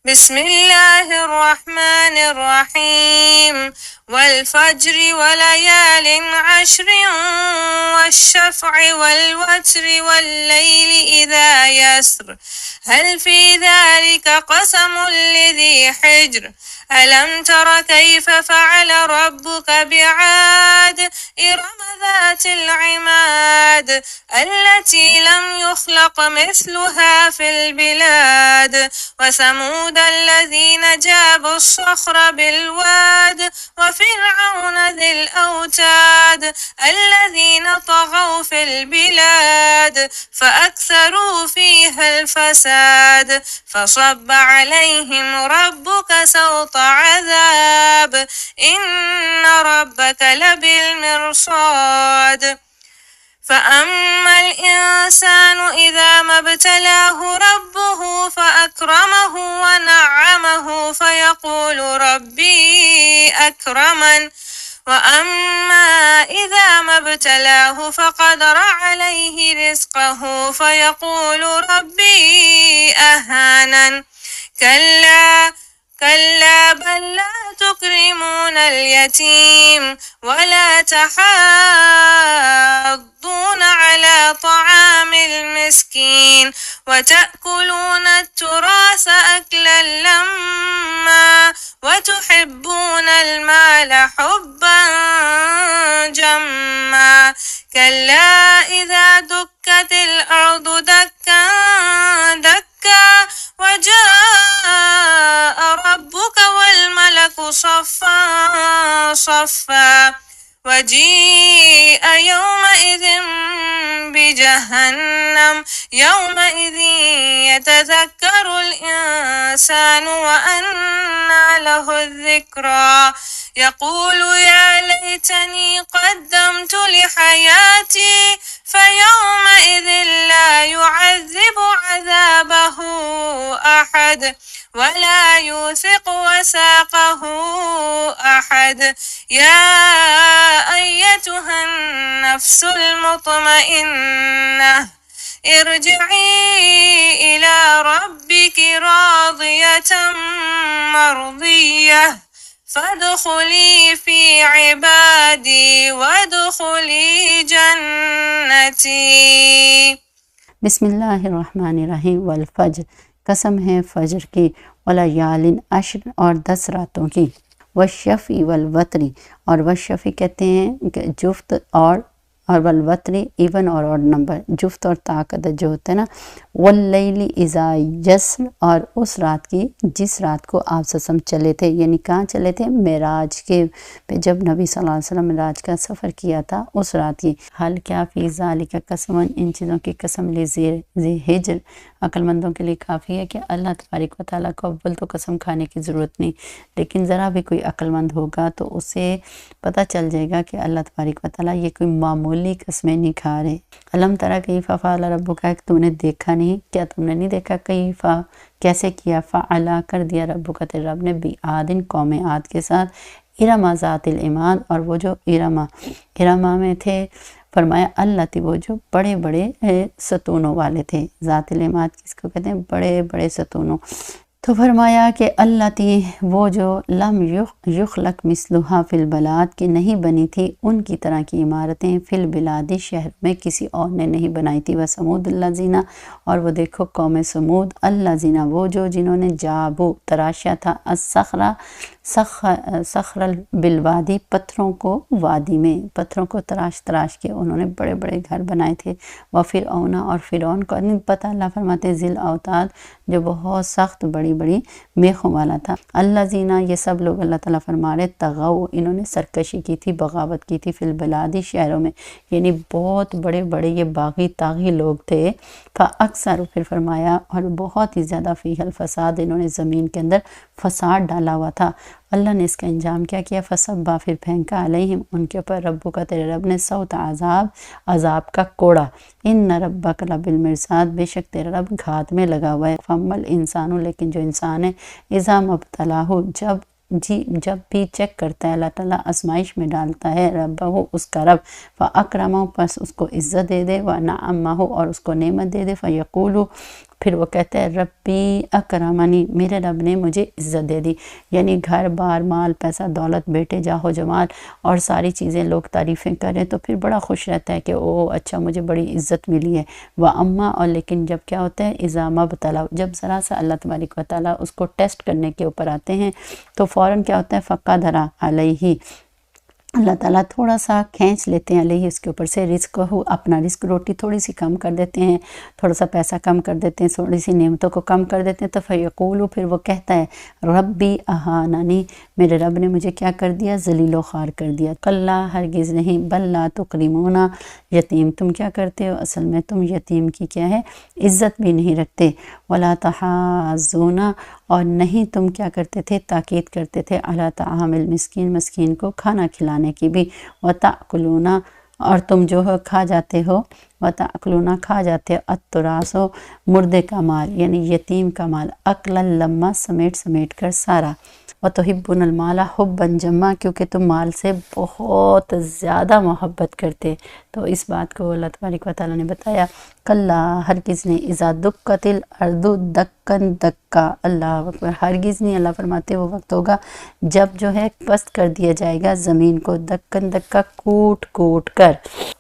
بسم اللہ الرحمن الرحیم والفجر وليال عشر والشفع والوتر والليل إذا يسر هل في ذلك قسم لذي حجر ألم تر كيف فعل ربك بعاد إرم ذات العماد التي لم يخلق مثلها في البلاد وثمود الذين جابوا الصخر بالواد وفرعون ذي الأوتاد الذين طغوا في البلاد فأكثروا فيها الفساد فصب عليهم ربك سوط عذاب إن ربك لبالمرصاد فأما الإنسان إذا ما ابتلاه ربه فأكرمه ونعمه فيقول ربي أكرمن وأما إذا ما ابتلاه فقدر عليه رزقه فيقول ربي أهانن كلا بل لا تكرمون اليتيم ولا تحاضون على طعام المسكين وتأكلون التراث أكلا لما وتحبون المال حبا جما كلا إذا دكت الأرض دكا دكا وجاء ربك والملك صفا صفا وجيء يومئذ بجهنم يومئذ يتذكر الإنسان وأنى له الذكرى يقول يا ليتني قدمت لحياتي فيومئذ لا يعذب عذابه أحد ولا يوثق وثاقه أحد يا أيتها النفس المطمئنة ارجعي إلى ربك راضية مرضية فادخلي في عبادي وادخلي جنتي. بسم اللہ الرحمن الرحیم والفجر، قسم ہے فجر کی، ولیال عشر اور 10 راتوں کی، والشفع والوتری، اور والشفع کہتے ہیں کہ جفت، اور والوتری ایون اور آڈ نمبر، جفت اور طاقت جو ہوتا ہے نا، واللیل اذا یسر، اور اس رات کی جس رات کو آپ سسم چلے تھے، یعنی کہاں چلے تھے؟ معراج کے پہ، جب نبی صلی اللہ علیہ وسلم معراج کا سفر کیا تھا اس رات کی. حل کیا فی ذالک قسم، ان چیزوں کی قسم لی ذی حجر، عقل مندوں کے لیے کافی ہے کہ اللہ تبارک و تعالیٰ کو اول تو قسم کھانے کی ضرورت نہیں، لیکن ذرا بھی کوئی عقل مند ہوگا تو اسے پتہ چل جائے گا کہ اللہ تبارک و تعالیٰ یہ کوئی معمولی قسمیں نہیں کھا رہے. علم ترا کیف فعل ربک، کہ تم نے دیکھا نہیں، کیا تم نے نہیں دیکھا کیف کیسے کیا، فعلا کر دیا ربک تیرے رب نے، بعادن قوم عاد کے ساتھ، ارم ذات العماد، اور وہ جو ارما میں تھے، فرمایا اللہ تھی وہ جو بڑے بڑے ستونوں والے تھے. ذات العماد کس کو کہتے ہیں؟ بڑے بڑے ستونوں. تو فرمایا کہ اللہ تھی وہ جو لم یخلق مثلها فی البلاد، کہ نہیں بنی تھی ان کی طرح کی عمارتیں فی البلاد، شہر میں کسی اور نے نہیں بنائی تھی. وثمود الذین، اور وہ دیکھو قوم سمود، الذین وہ جو جنہوں نے جابو تراشا تھا، صخر بالوادی، پتھروں کو وادی میں، پتھروں کو تراش کے انہوں نے بڑے بڑے گھر بنائے تھے. وفرعون، اور فرعون کو نہیں پتہ، اللہ فرماتے ذی الاوتاد، جو بہت سخت بڑی میخوں والا تھا. الذین، یہ سب لوگ اللہ تعالیٰ فرما رہے، طغوا، انہوں نے سرکشی کی تھی، بغاوت کی تھی، فی البلادی، شہروں میں، یعنی بہت بڑے بڑے یہ باغی طاغی لوگ تھے. فاکثر، پھر فرمایا، اور بہت ہی زیادہ فیہ الفساد، انہوں نے زمین کے اندر فساد ڈالا ہوا تھا. اللہ نے اس کا انجام کیا کیا؟ فصبا، پھر پھینکا، علیہم، ان کے اوپر، ربک تیرے رب نے، صوت عذاب کا کوڑا. ان ربک لبالمرصاد، بے شک تیرا رب گھات میں لگا ہوا ہے. فمل انسان، لیکن جو انسان ہے، اذا مبتلاہ، جب بھی چیک کرتا ہے اللہ تعالیٰ، آزمائش میں ڈالتا ہے، ربہ، اس کا رب، فاکرمہ، پس اس کو عزت دے دے، ونعمہ، اور اس کو نعمت دے دے، فیقول، پھر وہ کہتے ہیں ربی اکرمنی، میرے رب نے مجھے عزت دے دی، یعنی گھر بار مال پیسہ دولت بیٹے جاہو جمال اور ساری چیزیں لوگ تعریفیں کریں تو پھر بڑا خوش رہتا ہے کہ او اچھا مجھے بڑی عزت ملی ہے۔ وَأَمَّا، اور لیکن جب کیا ہوتا ہے اِذَا مَبْتَلَاهُ، جب ذرا سا اللہ تبارک و تعالیٰ اس کو ٹیسٹ کرنے کے اوپر آتے ہیں تو فوراً کیا ہوتا ہے فَقَدَرَ عَلَيْهِ، اللہ تعالیٰ تھوڑا سا کھینچ لیتے ہیں علیہ اس کے اوپر سے رزق ہو، اپنا رزق روٹی تھوڑی سی کم کر دیتے ہیں، تھوڑا سا پیسہ کم کر دیتے ہیں، تھوڑی سی نعمتوں کو کم کر دیتے ہیں، تو فیقول، پھر وہ کہتا ہے ربی اہاننی، میرے رب نے مجھے کیا کر دیا، ذلیل و خوار کر دیا۔ کلا، ہرگز نہیں، بل لا تکرمون یتیم، تم کیا کرتے ہو، اصل میں تم یتیم کی کیا ہے عزت بھی نہیں رکھتے، ولا تحاضون، اور نہیں تم کیا کرتے تھے تاکید کرتے تھے علی طعام المسکین، مسکین کو کھانا کھلانے کی بھی، وتأکلون، اور تم جو ہے کھا جاتے ہو، وتأکلون کھا جاتے ہو، التراث مردے کا مال، یعنی یتیم کا مال، اکلا لما سمیٹ سمیٹ کر سارا، وتحبون المال حبا جما، کیونکہ تم مال سے بہت زیادہ محبت کرتے، تو اس بات کو اللہ تبارک و تعالیٰ نے بتایا کلا، ہرگز نہیں، اذا دکت الارض دکن دکا، اللہ اکبر، ہرگز نہیں، اللہ فرماتے وہ وقت ہوگا جب جو ہے پست کر دیا جائے گا زمین کو، دکن دکا، کوٹ کوٹ کر،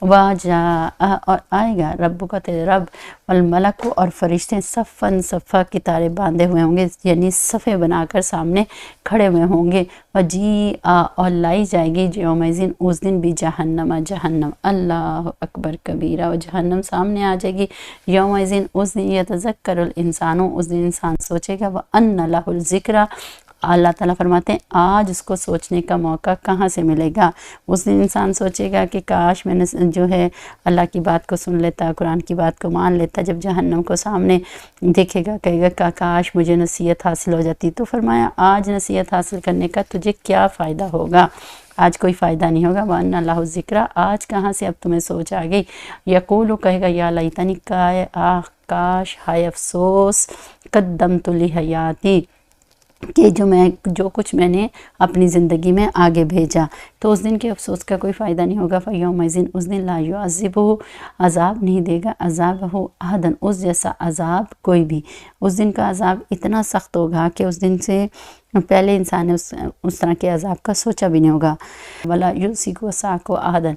واجاء، اور آئے گا رب کا تیرے رب، والملک، اور فرشتے صفن صفا کتارے باندھے ہوئے ہوں گے، یعنی صفے بنا کر سامنے کھڑے ہوئے ہوں گے، وجیء، اور لائی جائے گی یومئذ اس دن بھی جہنم، جہنم، اللہ اکبر کبیرہ، و جہنم سامنے آ جائے گی یومئذ اس دن، یتذکر الانسان، اس دن انسان سوچے گا، وَأَنَّ لَهُ الذِّکْرَ، اللہ تعالیٰ فرماتے ہیں آج اس کو سوچنے کا موقع کہاں سے ملے گا، اس دن انسان سوچے گا کہ کاش میں نے جو ہے اللہ کی بات کو سن لیتا، قرآن کی بات کو مان لیتا، جب جہنم کو سامنے دیکھے گا کہے گا کہ کاش مجھے نصیحت حاصل ہو جاتی، تو فرمایا آج نصیحت حاصل کرنے کا تجھے کیا فائدہ ہوگا، آج کوئی فائدہ نہیں ہوگا، وَأَنَّ لَهُ الذِّکْرَ، آج کہاں سے اب تمہیں سوچ آ گئی، یقول، کہے گا یا لیتنی، کاش، ہائے افسوس، قدمت لحیاتی، کہ جو کچھ میں نے اپنی زندگی میں آگے بھیجا، تو اس دن کے افسوس کا کوئی فائدہ نہیں ہوگا، فَيَوْمَئِذٍ، اس دن لا يُعَذِّبُهُ، عذاب نہیں دے گا عذابہ احد، اس جیسا عذاب کوئی بھی، اس دن کا عذاب اتنا سخت ہوگا کہ اس دن سے پہلے انسان نے اس طرح کے عذاب کا سوچا بھی نہیں ہوگا، وَلَا يُوثِقُ وَثَاقَهُ أَحَدٌ،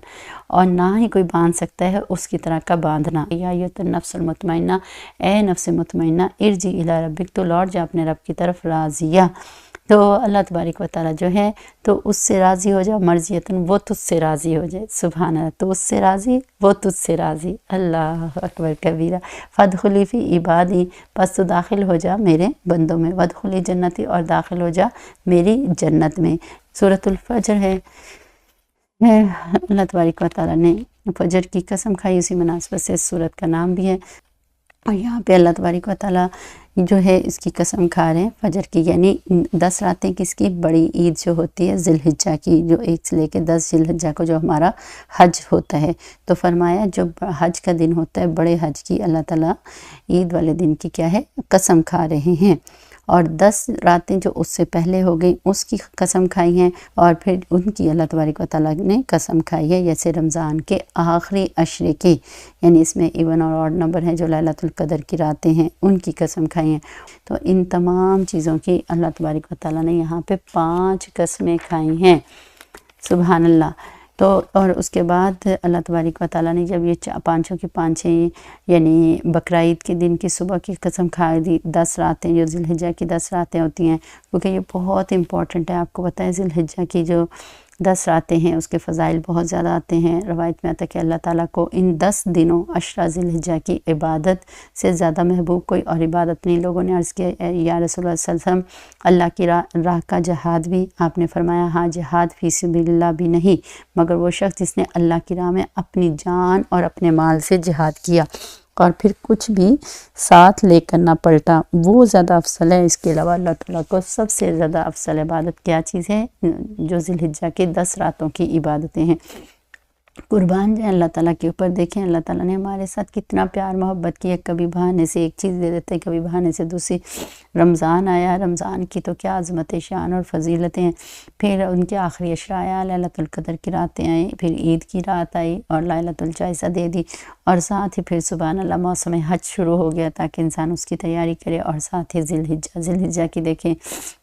اور نہ ہی کوئی باندھ سکتا ہے اس کی طرح کا باندھنا، یا ایھا النفس المطمئنہ، اے نفس مطمئنہ، ارجعی الی ربک، تو لوٹ جا اپنے رب کی طرف، راضیہ، تو اللہ تبارک و تعالیٰ جو ہے تو اس سے راضی ہو جا، مرضیتاً، وہ تجھ سے راضی ہو جائے، سبحان اللہ، تو اس سے راضی، وہ تجھ سے راضی، اللہ اکبر کبیرہ، فادخلی فی عبادی، پس تو داخل ہو جا میرے بندوں میں، وادخلی جنتی، اور داخل ہو جا میری جنت میں۔ سورۃ الفجر ہے، اللہ تبارک و تعالیٰ نے فجر کی قسم کھائی، اسی مناسبت سے اس سورت کا نام بھی ہے، اور یہاں پہ اللہ تبارک و تعالیٰ جو ہے اس کی قسم کھا رہے ہیں فجر کی، یعنی 10 راتیں کس کی، بڑی عید جو ہوتی ہے ذی الحجہ کی، جو 1 سے لے کے 10 ذی الحجہ کو جو ہمارا حج ہوتا ہے، تو فرمایا جو حج کا دن ہوتا ہے، بڑے حج کی اللہ تعالیٰ عید والے دن کی کیا ہے قسم کھا رہے ہیں، اور 10 راتیں جو اس سے پہلے ہو گئیں اس کی قسم کھائی ہیں، اور پھر ان کی اللہ تبارک و تعالیٰ نے قسم کھائی ہے، جیسے رمضان کے آخری عشرے کی، یعنی اس میں ایون اور آڈ نمبر ہیں جو لیلۃ القدر کی راتیں ہیں ان کی قسم کھائی ہیں، تو ان تمام چیزوں کی اللہ تبارک و تعالیٰ نے یہاں پہ 5 قسمیں کھائی ہیں، سبحان اللہ۔ تو اور اس کے بعد اللہ تبارک و تعالیٰ نے جب یہ 5 کی 5 یعنی بقرعید کے دن کی صبح کی قسم کھا دی، 10 راتیں جو ذی الحجہ کی 10 راتیں ہوتی ہیں، کیونکہ یہ بہت امپورٹنٹ ہے، آپ کو پتہ ہے ذی الحجہ کی جو 10 راتیں ہیں اس کے فضائل بہت زیادہ آتے ہیں، روایت میں آتا ہے کہ اللہ تعالیٰ کو ان 10 دنوں عشرہ ذی الحجہ کی عبادت سے زیادہ محبوب کوئی اور عبادت نہیں۔ لوگوں نے عرض کیا یا رسول اللہ صلی اللہ علیہ وسلم، اللہ کی راہ کا جہاد بھی، آپ نے فرمایا ہاں جہاد فی سبیل اللہ بھی نہیں، مگر وہ شخص جس نے اللہ کی راہ میں اپنی جان اور اپنے مال سے جہاد کیا اور پھر کچھ بھی ساتھ لے کر نہ پلٹا، وہ زیادہ افضل ہے۔ اس کے علاوہ اللہ تعالیٰ کو سب سے زیادہ افضل عبادت کیا چیز ہے، جو ذی الحجہ کے 10 راتوں کی عبادتیں ہیں۔ قربان جائیں اللہ تعالیٰ کے اوپر، دیکھیں اللہ تعالیٰ نے ہمارے ساتھ کتنا پیار محبت کی ہے، کبھی بہانے سے ایک چیز دے دیتے، کبھی بہانے سے دوسری۔ رمضان آیا، رمضان کی تو کیا عظمت شان اور فضیلتیں ہیں، پھر ان کے آخری عشرہ آیا، لیلۃ القدر کی راتیں آئیں، پھر عید کی رات آئی اور لیلۃ الجائزہ دے دی، اور ساتھ ہی پھر سبحان اللہ موسم حج شروع ہو گیا تاکہ انسان اس کی تیاری کرے، اور ساتھ ہی ذی الحجہ کی دیکھیں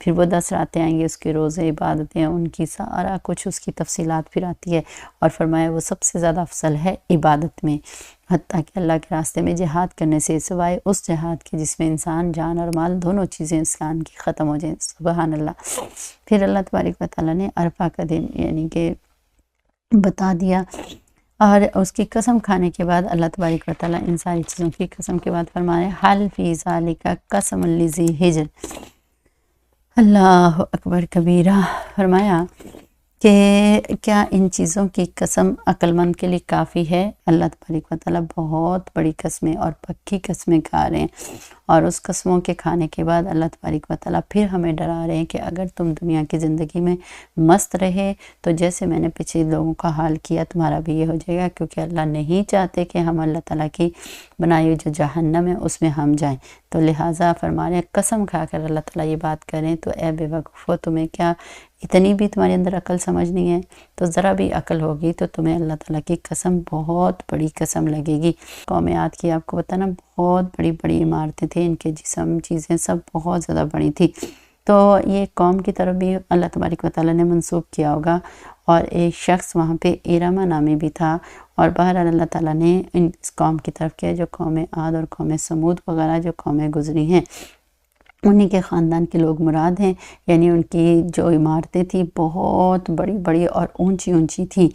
پھر وہ 10 راتیں آئیں گی، اس کے روزے عبادتیں ان کی سارا کچھ اس کی تفصیلات پھر آتی ہے، اور فرمایا وہ سب سے زیادہ افضل ہے عبادت میں، حتیٰ کہ اللہ کے راستے میں جہاد کرنے سے، سوائے اس جہاد کے جس میں انسان جان اور مال دونوں چیزیں انسان کی ختم ہو جائیں، سبحان اللہ۔ پھر اللہ تبارک و تعالیٰ نے عرفہ کا دن یعنی کہ بتا دیا، اور اس کی قسم کھانے کے بعد اللہ تبارک و تعالیٰ ان ساری چیزوں کی قسم کے بعد فرمایا حل فی ذالک قسم لذی حجر، اللہ اکبر کبیرہ، فرمایا کہ کیا ان چیزوں کی قسم عقل مند کے لیے کافی ہے؟ اللہ تبارک و تعالیٰ بہت بڑی قسمیں اور پکی قسمیں کھا رہے ہیں، اور اس قسموں کے کھانے کے بعد اللہ تبارک و تعالیٰ پھر ہمیں ڈرا رہے ہیں کہ اگر تم دنیا کی زندگی میں مست رہے تو جیسے میں نے پچھلے لوگوں کا حال کیا تمہارا بھی یہ ہو جائے گا، کیونکہ اللہ نہیں چاہتے کہ ہم اللہ تعالیٰ کی بنائی ہوئی جو جہنم ہے اس میں ہم جائیں، تو لہٰذا فرما رہے ہیں قسم کھا کر اللہ تعالیٰ یہ بات کریں تو اے بے وقوفو، تمہیں کیا اتنی بھی تمہارے اندر عقل سمجھ نہیں ہے؟ تو ذرا بھی عقل ہوگی تو تمہیں اللہ تعالیٰ کی قسم بہت بڑی قسم لگے گی۔ قوم عاد کی آپ کو پتہ نا بہت بڑی بڑی عمارتیں تھیں، ان کے جسم چیزیں سب بہت زیادہ بڑی تھی، تو یہ قوم کی طرف بھی اللہ تبارک و تعالیٰ نے منسوب کیا ہوگا، اور ایک شخص وہاں پہ ارم نامی بھی تھا، اور بہرحال اللہ تعالیٰ نے اس قوم کی طرف کیا جو قوم عاد اور قوم سمود وغیرہ جو قومیں گزری ہیں انہی کے خاندان کے لوگ مراد ہیں، یعنی ان کی جو عمارتیں تھیں بہت بڑی بڑی اور اونچی اونچی تھیں۔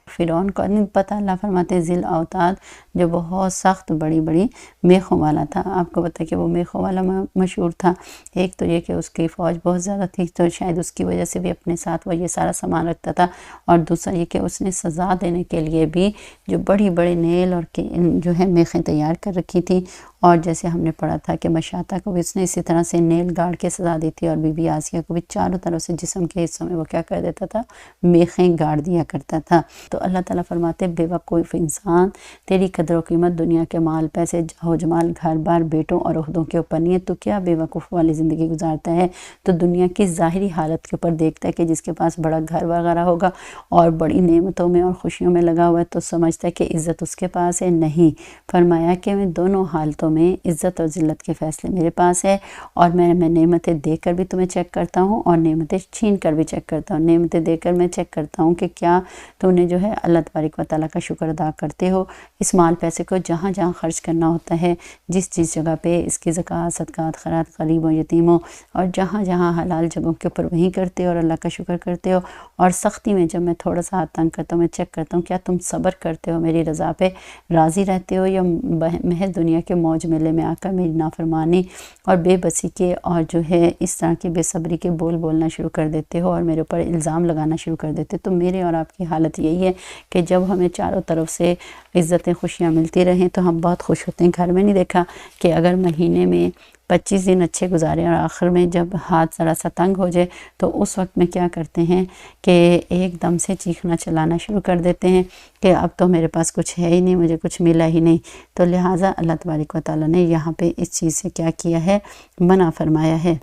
فرعون کو نہیں پتہ، اللہ فرماتے ذی الاوتاد، جو بہت سخت بڑی بڑی میخوں والا تھا، آپ کو پتہ کہ وہ میخوں والا مشہور تھا، ایک تو یہ کہ اس کی فوج بہت زیادہ تھی تو شاید اس کی وجہ سے بھی اپنے ساتھ وہ یہ سارا سامان رکھتا تھا، اور دوسرا یہ کہ اس نے سزا دینے کے لیے بھی جو بڑی بڑی نیل اور جو ہے میخیں تیار کر رکھی تھی، اور جیسے ہم نے پڑھا تھا کہ مشاطہ کو بھی اس نے اسی طرح سے نیل گاڑ کے سزا دی تھی، اور بی بی آسیہ کو بھی چاروں طرف سے جسم کے حصوں میں وہ کیا کر دیتا تھا، میخیں گاڑ دیا کرتا تھا۔ تو اللہ تعالیٰ فرماتے بے وقوف انسان، تیری قدر و قیمت دنیا کے مال پیسے جاہ و جمال گھر بار بیٹوں اور عہدوں کے اوپر نہیں ہے، تو کیا بے وقوف والی زندگی گزارتا ہے؟ تو دنیا کی ظاہری حالت کے اوپر دیکھتا ہے کہ جس کے پاس بڑا گھر وغیرہ ہوگا اور بڑی نعمتوں میں اور خوشیوں میں لگا ہوا ہے تو سمجھتا ہے کہ عزت اس کے پاس ہے، نہیں، فرمایا کہ میں دونوں حالتوں میں عزت اور ذلت کے فیصلے میرے پاس ہے، اور میں نعمتیں دے کر بھی تمہیں چیک کرتا ہوں اور نعمتیں چھین کر بھی چیک کرتا ہوں۔ نعمتیں دے کر میں چیک کرتا ہوں کہ کیا تم نے جو ہے اللہ تبارک و تعالیٰ کا شکر ادا کرتے ہو، اس مال پیسے کو جہاں جہاں خرچ کرنا ہوتا ہے، جس جگہ پہ اس کی زکوٰۃ صدقات خیرات غریب و یتیموں اور جہاں جہاں حلال جگہوں کے اوپر وہیں کرتے ہو اور اللہ کا شکر کرتے ہو، اور سختی میں جب میں تھوڑا سا ہاتھ تنگ کرتا ہوں میں چیک کرتا ہوں کیا تم صبر کرتے ہو، میری رضا پہ راضی رہتے ہو، یا محض دنیا کے موج میلے میں آ کر میری نافرمانی اور بے بسی کے اور جو ہے اس طرح کی بے صبری کے بولنا شروع کر دیتے ہو اور میرے اوپر الزام لگانا شروع کر دیتے ہو۔ تو میرے اور آپ کی حالت یہی ہے کہ جب ہمیں چاروں طرف سے عزتیں خوشیاں ملتی رہیں تو ہم بہت خوش ہوتے ہیں۔ گھر میں نہیں دیکھا کہ اگر مہینے میں 25 دن اچھے گزارے اور آخر میں جب ہاتھ ذرا سا تنگ ہو جائے تو اس وقت میں کیا کرتے ہیں کہ ایک دم سے چیخنا چلانا شروع کر دیتے ہیں کہ اب تو میرے پاس کچھ ہے ہی نہیں، مجھے کچھ ملا ہی نہیں۔ تو لہٰذا اللہ تبارک و تعالیٰ نے یہاں پہ اس چیز سے کیا کیا ہے، منع فرمایا ہے۔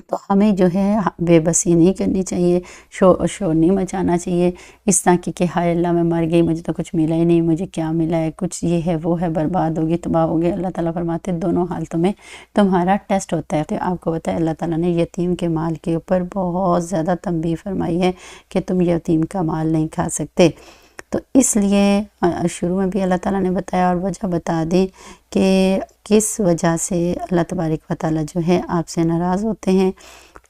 تو ہمیں جو ہے بے بسی نہیں کرنی چاہیے، شور نہیں مچانا چاہیے اس طرح کی کہ ہائے اللہ میں مر گئی، مجھے تو کچھ ملا ہی نہیں، مجھے کیا ملا ہے، کچھ یہ ہے وہ ہے، برباد ہوگی، تباہ ہوگی۔ اللہ تعالیٰ فرماتے دونوں حالتوں میں تمہارا ٹیسٹ ہوتا ہے۔ تو آپ کو بتائے اللہ تعالیٰ نے یتیم کے مال کے اوپر بہت زیادہ تنبیہ فرمائی ہے کہ تم یتیم کا مال نہیں کھا سکتے۔ تو اس لیے شروع میں بھی اللہ تعالیٰ نے بتایا اور وجہ بتا دی کہ کس وجہ سے اللہ تبارک و تعالیٰ جو ہے آپ سے ناراض ہوتے ہیں،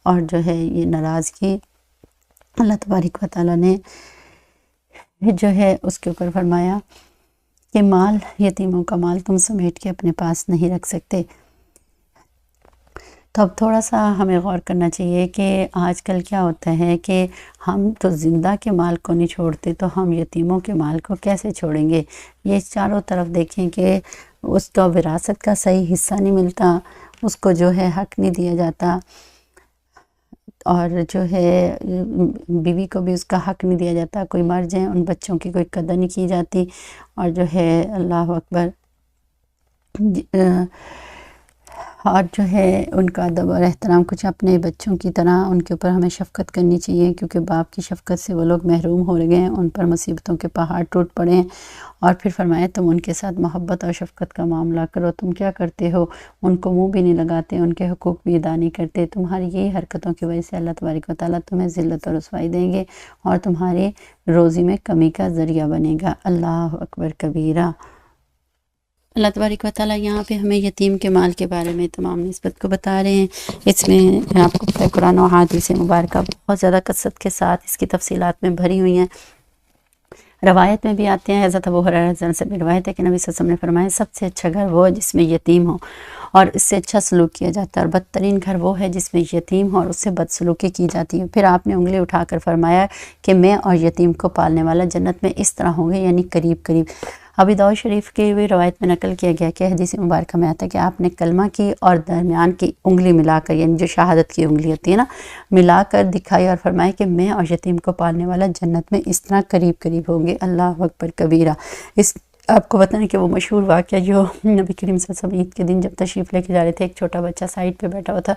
اور جو ہے یہ ناراضگی اللہ تبارک و تعالیٰ نے جو ہے اس کے اوپر فرمایا کہ مال، یتیموں کا مال تم سمیٹ کے اپنے پاس نہیں رکھ سکتے۔ تو اب تھوڑا سا ہمیں غور کرنا چاہیے کہ آج کل کیا ہوتا ہے کہ ہم تو زندہ کے مال کو نہیں چھوڑتے تو ہم یتیموں کے مال کو کیسے چھوڑیں گے؟ یہ چاروں طرف دیکھیں کہ اس کو وراثت کا صحیح حصہ نہیں ملتا، اس کو جو ہے حق نہیں دیا جاتا، اور جو ہے بیوی کو بھی اس کا حق نہیں دیا جاتا، کوئی مر جائیں ان بچوں کی کوئی قدر نہیں کی جاتی، اور جو ہے اللہ اکبر اور جو ہے ان کا ادب اور احترام کچھ اپنے بچوں کی طرح ان کے اوپر ہمیں شفقت کرنی چاہیے، کیونکہ باپ کی شفقت سے وہ لوگ محروم ہو گئے ہیں، ان پر مصیبتوں کے پہاڑ ٹوٹ پڑے ہیں۔ اور پھر فرمایا تم ان کے ساتھ محبت اور شفقت کا معاملہ کرو، تم کیا کرتے ہو، ان کو منہ بھی نہیں لگاتے، ان کے حقوق بھی ادا نہیں کرتے، تمہاری یہی حرکتوں کی وجہ سے اللہ تبارک و تعالیٰ تمہیں ذلت اور رسوائی دیں گے اور تمہاری روزی میں کمی کا ذریعہ بنے گا۔ اللہ اکبر کبیرہ۔ اللہ تبارک و تعالیٰ یہاں پہ ہمیں یتیم کے مال کے بارے میں تمام نسبت کو بتا رہے ہیں۔ اس میں آپ کو پتہ ہے قرآن و حدیث مبارکہ بہت زیادہ کثرت کے ساتھ اس کی تفصیلات میں بھری ہوئی ہیں۔ روایت میں بھی آتے ہیں، حضرت ابو ہریرہ رضی اللہ عنہ سے بھی روایت ہے کہ نبی صلی اللہ علیہ وسلم نے فرمایا سب سے اچھا گھر وہ ہے جس میں یتیم ہو اور اس سے اچھا سلوک کیا جاتا ہے، اور بدترین گھر وہ ہے جس میں یتیم ہو اور اس سے بد سلوکی کی جاتی ہے۔ پھر آپ نے انگلی اٹھا کر فرمایا کہ میں اور یتیم کو پالنے والا جنت میں اس طرح ہوں گے، یعنی قریب قریب۔ ابی داؤد شریف کی بھی روایت میں نقل کیا گیا کہ حدیث مبارکہ میں آتا ہے کہ آپ نے کلمہ کی اور درمیان کی انگلی ملا کر، یعنی جو شہادت کی انگلی ہوتی ہے نا، ملا کر دکھائی اور فرمایا کہ میں اور یتیم کو پالنے والا جنت میں اس طرح قریب قریب ہوں گے۔ اللہ اکبر کبیرہ۔ اس آپ کو بتانے کہ وہ مشہور واقعہ جو نبی کریم صلی اللہ علیہ وسلم عید کے دن جب تشریف لے کے جا رہے تھے، ایک چھوٹا بچہ سائڈ پہ بیٹھا ہوا تھا،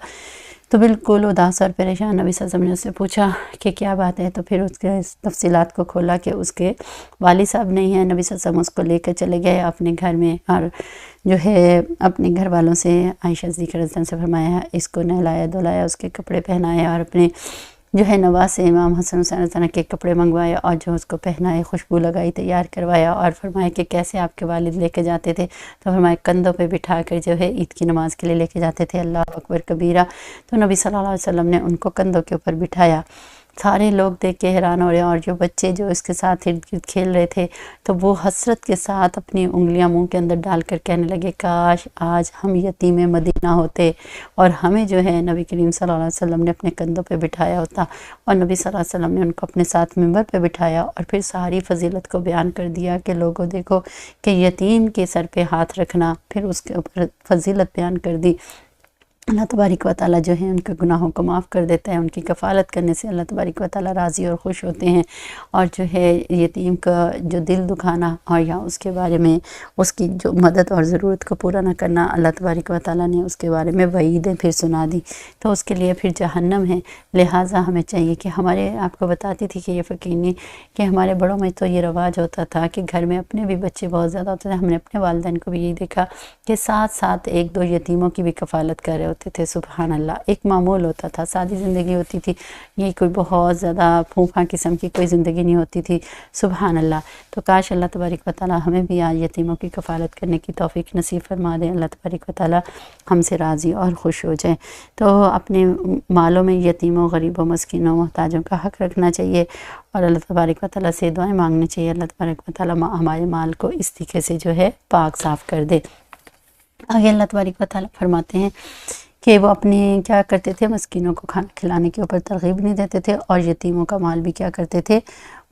تو بالکل اداس اور پریشان نبی صلی اللہ علیہ وسلم نے اس سے پوچھا کہ کیا بات ہے، تو پھر اس کے تفصیلات کو کھولا کہ اس کے والد صاحب نہیں ہیں۔ نبی صلی اللہ علیہ وسلم اس کو لے کے چلے گئے اپنے گھر میں، اور جو ہے اپنے گھر والوں سے عائشہ صدیقہ رضی اللہ عنہا سے فرمایا، اس کو نہلایا دھلایا، اس کے کپڑے پہنائے، اور اپنے جو ہے نواز سے امام حسن حسین رضی اللہ عنہ کے کپڑے منگوائے اور جو اس کو پہنائے، خوشبو لگائی، تیار کروایا، اور فرمایا کہ کیسے آپ کے والد لے کے جاتے تھے، تو فرمایا کندھوں پہ بٹھا کر جو ہے عید کی نماز کے لیے لے کے جاتے تھے۔ اللہ اکبر کبیرہ۔ تو نبی صلی اللہ علیہ وسلم نے ان کو کندھوں کے اوپر بٹھایا۔ سارے لوگ دیکھ کے حیران ہو رہے ہیں، اور جو بچے جو اس کے ساتھ ارد گرد کھیل رہے تھے تو وہ حسرت کے ساتھ اپنی انگلیاں منہ کے اندر ڈال کر کہنے لگے کاش آج ہم یتیم مدینہ ہوتے اور ہمیں جو ہے نبی کریم صلی اللہ علیہ وسلم نے اپنے کندھوں پہ بٹھایا ہوتا، اور نبی صلی اللہ علیہ وسلم نے ان کو اپنے ساتھ منبر پہ بٹھایا اور پھر ساری فضیلت کو بیان کر دیا کہ لوگوں دیکھو کہ یتیم کے سر پہ ہاتھ رکھنا، پھر اس کے اوپر فضیلت بیان کر دی۔ اللہ تبارک و تعالیٰ جو ہے ان کے گناہوں کو معاف کر دیتا ہے، ان کی کفالت کرنے سے اللہ تبارک و تعالیٰ راضی اور خوش ہوتے ہیں، اور جو ہے یتیم کا جو دل دکھانا اور یا اس کے بارے میں اس کی جو مدد اور ضرورت کو پورا نہ کرنا، اللہ تبارک و تعالیٰ نے اس کے بارے میں وعیدیں پھر سنا دی، تو اس کے لیے پھر جہنم ہے۔ لہٰذا ہمیں چاہیے کہ ہمارے آپ کو بتاتی تھی کہ یہ فقیر کہ ہمارے بڑوں میں تو یہ رواج ہوتا تھا کہ گھر میں اپنے بھی بچے بہت زیادہ ہوتے تھے، ہم نے اپنے والدین کو بھی یہی دیکھا کہ ساتھ ساتھ ایک دو یتیموں کی بھی کفالت کر رہے ہوتے تھے۔ سبحان اللہ، ایک معمول ہوتا تھا، سادی زندگی ہوتی تھی، یہ کوئی بہت زیادہ پھونپھا قسم کی کوئی زندگی نہیں ہوتی تھی۔ سبحان اللہ۔ تو کاش اللہ تبارک و تعالیٰ ہمیں بھی آج یتیموں کی کفالت کرنے کی توفیق نصیب فرما دیں، اللہ تبارک و تعالیٰ ہم سے راضی اور خوش ہو جائیں۔ تو اپنے مالوں میں یتیموں، غریبوں، مسکینوں، محتاجوں کا حق رکھنا چاہیے، اور اللہ تبارک و تعالیٰ سے دعائیں مانگنی چاہیے، اللہ تبارک و تعالیٰ ہمارے مال کو اس طریقے سے جو ہے پاک صاف کر دے۔ آگے اللہ تبارک و تعالیٰ فرماتے ہیں کہ وہ اپنے کیا کرتے تھے، مسکینوں کو کھانا کھلانے کے اوپر ترغیب نہیں دیتے تھے، اور یتیموں کا مال بھی کیا کرتے تھے،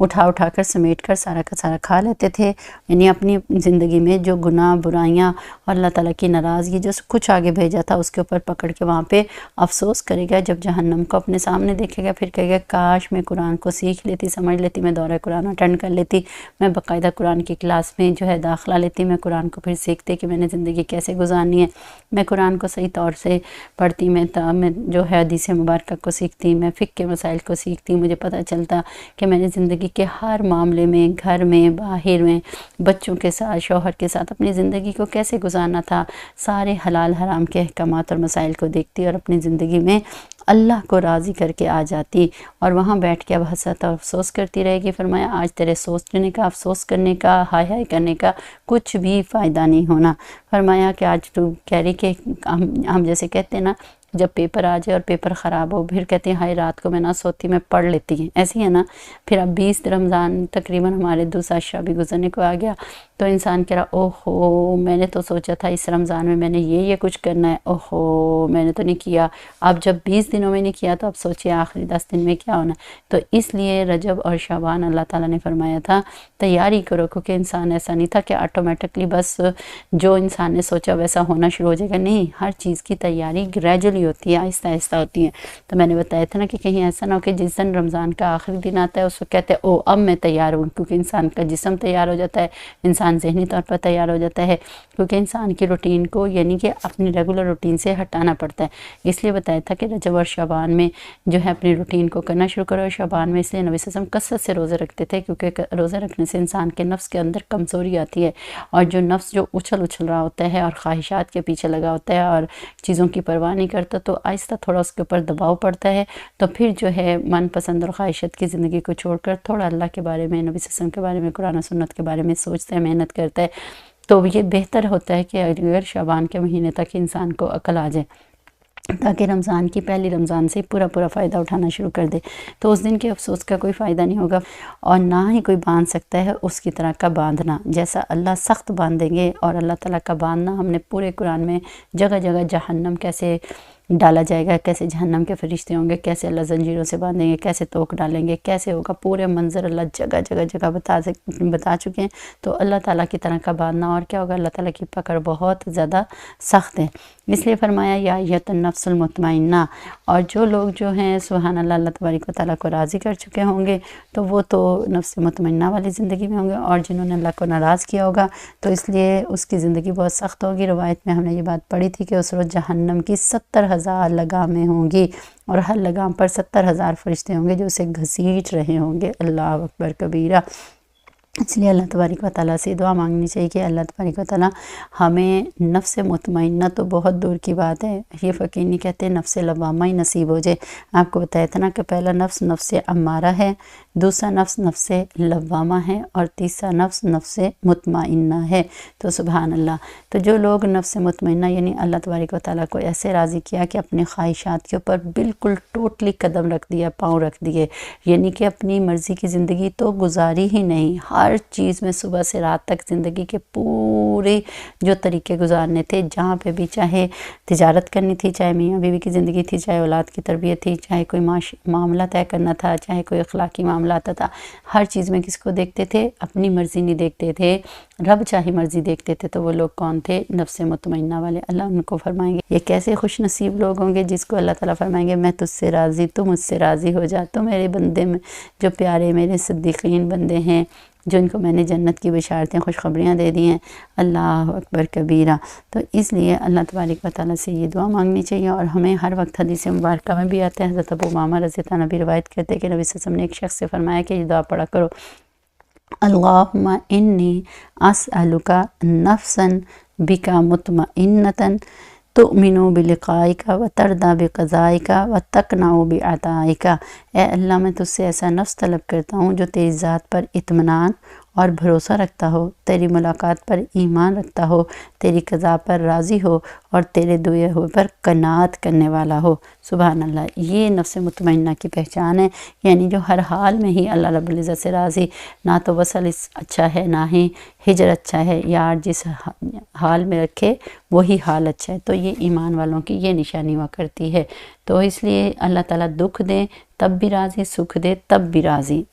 اٹھا کر سمیٹ کر سارا کا سارا کھا لیتے تھے۔ یعنی اپنی زندگی میں جو گناہ برائیاں اور اللہ تعالیٰ کی ناراضگی جو کچھ آگے بھیجا تھا اس کے اوپر پکڑ کے وہاں پہ افسوس کرے گا، جب جہنم کو اپنے سامنے دیکھے گا پھر کہے گا کاش میں قرآن کو سیکھ لیتی، سمجھ لیتی، میں دورہ قرآن اٹینڈ کر لیتی، میں باقاعدہ قرآن کی کلاس میں جو ہے داخلہ لیتی، میں قرآن کو پھر سیکھتی کہ میں نے زندگی کیسے گزارنی ہے، میں قرآن کو صحیح طور سے پڑھتی، میں جو ہے حدیث مبارکہ کو سیکھتی، میں فقہ کے مسائل کو سیکھتی، مجھے پتہ چلتا کہ میں نے زندگی کے ہر معاملے میں، گھر میں، باہر میں، بچوں کے ساتھ، شوہر کے ساتھ اپنی زندگی کو کیسے گزارنا تھا، سارے حلال حرام کے احکامات اور مسائل کو دیکھتی اور اپنی زندگی میں اللہ کو راضی کر کے آ جاتی، اور وہاں بیٹھ کے اب حسرت اور افسوس کرتی رہے گی۔ فرمایا آج تیرے سوچنے کا، افسوس کرنے کا، ہائے ہائے کرنے کا کچھ بھی فائدہ نہیں ہونا۔ فرمایا کہ آج تو کہہ رہی کہ ہم جیسے کہتے ہیں نا، جب پیپر آ جائے اور پیپر خراب ہو، پھر کہتے ہیں ہائی رات کو میں نہ سوتی، میں پڑھ لیتی ہیں، ایسی ہے نا۔ پھر اب 20 رمضان تقریباً ہمارے دوسرا شب بھی گزرنے کو آ گیا، تو انسان کہہ رہا اوہو میں نے تو سوچا تھا اس رمضان میں نے یہ کچھ کرنا ہے، اوہو میں نے تو نہیں کیا۔ اب جب 20 دنوں میں نہیں کیا تو اب سوچئے آخری 10 دن میں کیا ہونا ہے۔ تو اس لیے رجب اور شعبان اللہ تعالیٰ نے فرمایا تھا تیاری کرو، کیونکہ انسان ایسا نہیں تھا کہ آٹومیٹکلی بس جو انسان نے سوچا ویسا ہونا شروع ہو جائے گا، نہیں، ہر چیز کی تیاری گریجولی ہوئی ہوتی ہے، آہستہ آہستہ ہوتی ہیں۔ تو میں نے بتایا تھا نا کہ کہیں ایسا نہ ہو کہ جس دن رمضان کا آخری دن آتا ہے اس وقت کہتے ہیں او اب میں تیار ہوں، کیونکہ انسان کا جسم تیار ہو جاتا ہے، انسان ذہنی طور پر تیار ہو جاتا ہے، کیونکہ انسان کی روٹین کو یعنی کہ اپنی ریگولر روٹین سے ہٹانا پڑتا ہے۔ اس لیے بتایا تھا کہ رجب اور شعبان میں جو ہے اپنی روٹین کو کرنا شروع کرو۔ شعبان میں اس لیے نبی صلی اللہ علیہ وسلم کثرت سے روزے رکھتے تھے، کیونکہ روزے رکھنے سے انسان کے نفس کے اندر کمزوری آتی ہے، اور جو نفس جو اچھل رہا ہوتا ہے اور خواہشات کے پیچھے لگا ہوتا ہے اور چیزوں کی پرواہ نہیں کرتا، تو آہستہ تھوڑا اس کے اوپر دباؤ پڑتا ہے، تو پھر جو ہے من پسند اور خواہشات کی زندگی کو چھوڑ کر تھوڑا اللہ کے بارے میں، نبی صلی اللہ علیہ وسلم کے بارے میں، قرآن و سنت کے بارے میں سوچتا ہے، محنت کرتا ہے، تو یہ بہتر ہوتا ہے کہ اگر شعبان کے مہینے تک انسان کو عقل آ جائے، تاکہ رمضان کی پہلی رمضان سے پورا فائدہ اٹھانا شروع کر دے، تو اس دن کے افسوس کا کوئی فائدہ نہیں ہوگا، اور نہ ہی کوئی باندھ سکتا ہے اس کی طرح کا باندھنا، جیسا اللہ سخت باندھیں گے اور اللہ تعالیٰ کا باندھنا ہم نے پورے قرآن میں جگہ جگہ جہنم کیسے ڈالا جائے گا، کیسے جہنم کے فرشتے ہوں گے، کیسے اللہ زنجیروں سے باندھیں گے، کیسے توق ڈالیں گے، کیسے ہوگا، پورے منظر اللہ جگہ بتا چکے ہیں۔ تو اللہ تعالیٰ کی طرح کا باندھنا اور کیا ہوگا، اللہ تعالیٰ کی پکڑ بہت زیادہ سخت ہے، اس لیے فرمایا یا ایھا النفس المطمئنہ، اور جو لوگ جو ہیں سبحان اللہ اللہ تبارک و تعالیٰ کو راضی کر چکے ہوں گے تو وہ تو نفس مطمئنہ والی زندگی میں ہوں گے، اور جنہوں نے اللہ کو ناراض کیا ہوگا تو اس لیے اس کی زندگی بہت سخت ہوگی۔ روایت میں ہم نے یہ بات پڑھی تھی کہ اس روز جہنم کی 70,000 لگامیں ہوں گی، اور ہر لگام پر 70,000 فرشتے ہوں گے جو اسے گھسیٹ رہے ہوں گے۔ اللہ اکبر کبیرہ۔ اس لیے اللہ تبارک و تعالیٰ سے دعا مانگنی چاہیے کہ اللہ تبارک و تعالیٰ ہمیں نفس مطمئنہ تو بہت دور کی بات ہے، یہ فقیر نہیں کہتے نفس لوامہ ہی نصیب ہو جائے۔ آپ کو بتایا تھا نا کہ پہلا نفس نفس امارہ ہے، دوسرا نفس نفس لوامہ ہے، اور تیسرا نفس نفس مطمئنہ ہے۔ تو سبحان اللہ، تو جو لوگ نفس مطمئنہ یعنی اللہ تبارک و تعالیٰ کو ایسے راضی کیا کہ اپنے خواہشات کے اوپر بالکل ٹوٹلی قدم رکھ دیا، پاؤں رکھ دیے، یعنی کہ اپنی مرضی کی زندگی تو گزاری ہی نہیں، ہر چیز میں صبح سے رات تک زندگی کے پورے جو طریقے گزارنے تھے، جہاں پہ بھی چاہے تجارت کرنی تھی، چاہے میاں بیوی کی زندگی تھی، چاہے اولاد کی تربیت تھی، چاہے کوئی معاملہ طے کرنا تھا، چاہے کوئی اخلاقی معاملہ آتا تھا، ہر چیز میں کس کو دیکھتے تھے؟ اپنی مرضی نہیں دیکھتے تھے، رب چاہی مرضی دیکھتے تھے۔ تو وہ لوگ کون تھے؟ نفس مطمئنہ والے۔ اللہ ان کو فرمائیں گے یہ کیسے خوش نصیب لوگ ہوں گے جس کو اللہ تعالیٰ فرمائیں گے میں تجھ سے راضی، تو مجھ سے راضی ہو جا، تو میرے بندے میں جو پیارے میرے صدیقین بندے ہیں، جو ان کو میں نے جنت کی بشارتیں خوشخبریاں دے دی ہیں۔ اللہ اکبر کبیرہ۔ تو اس لیے اللہ تبارک و تعالیٰ سے یہ دعا مانگنی چاہیے، اور ہمیں ہر وقت حدیث مبارکہ میں بھی آتا ہے، حضرت ابو امامہ رضی اللہ عنہ بھی روایت کرتے ہیں کہ نبی صلی اللہ علیہ وسلم نے ایک شخص سے فرمایا کہ یہ دعا پڑھا کرو، اللہم انی اسألک نفسا بک مطمئنۃ تؤمن بلقائک وترضی بقضائک وتقنع بعطائک۔ اے اللہ میں تجھ سے ایسا نفس طلب کرتا ہوں جو تیری ذات پر اطمینان اور بھروسہ رکھتا ہو، تیری ملاقات پر ایمان رکھتا ہو، تیری قضاء پر راضی ہو، اور تیرے دیے ہوئے پر قناعت کرنے والا ہو۔ سبحان اللہ، یہ نفس مطمئنہ کی پہچان ہے، یعنی جو ہر حال میں ہی اللہ رب العزت سے راضی، نہ تو وصل اچھا ہے نہ ہی ہجر اچھا ہے، یار جس حال میں رکھے وہی حال اچھا ہے۔ تو یہ ایمان والوں کی یہ نشانی ہوا کرتی ہے۔ تو اس لیے اللہ تعالیٰ دکھ دے تب بھی راضی، سکھ دے تب بھی راضی۔